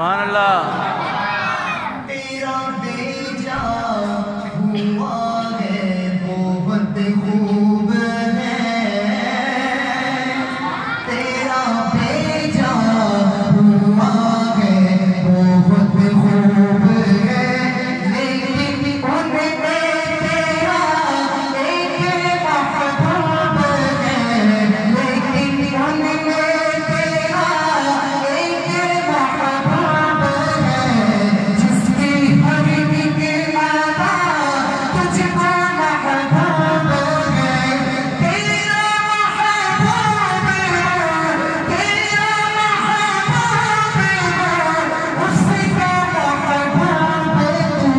सुभान अल्लाह। तेरा भेजा हुआ है बहुत खूब है, तेरा भेजा हुआ है बहुत खूब है, लेकिन उनमें तेरा एक महबूब है, लेकिन उनमें तेरा एक महबूब है, जिसकी हर एक अदा तुझको महबूब है, तेरा महबूब है, तेरा महबूब है, उसका महबूब तू।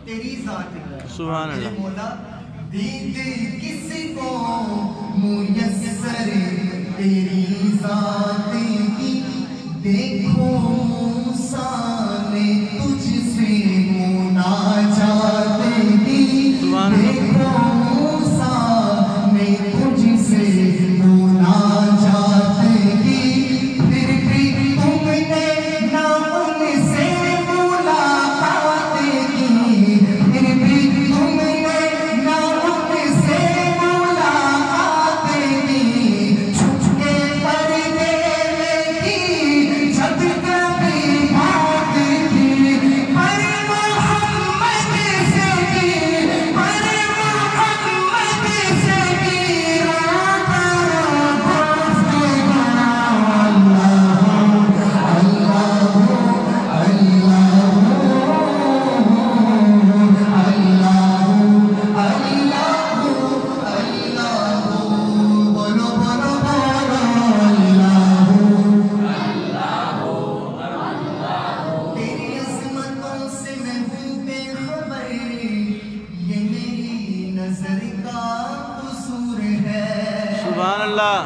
तेरी ज़ात सुभान अल्लाह। मौला दीद किसको मुयस्सर तेरी ज़ात की, देखो मूसा ने तुझसे मुनाजात की, देखो मूसा ने तुझसे मुनाजात की, फिर भी तुमने ना उनसे मुलाकात की, फिर भी तुमने ना उनसे मुलाकात की, छुपके पर्दे में की जब कभी बात की, पर मोहम्मद से की, पर मोहम्मद से की रात सुभान अल्लाह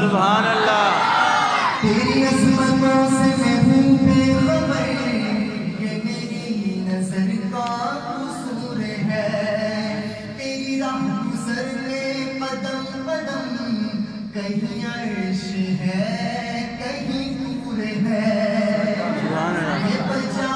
सुभान अल्लाह। तेरी अज़मतों से मैं हूँ बेखबर, ये मेरी नज़र का कसूर है, तेरी राह गुज़रने कदम कदम, कहीं अर्श है कहीं दूर है, ये बजा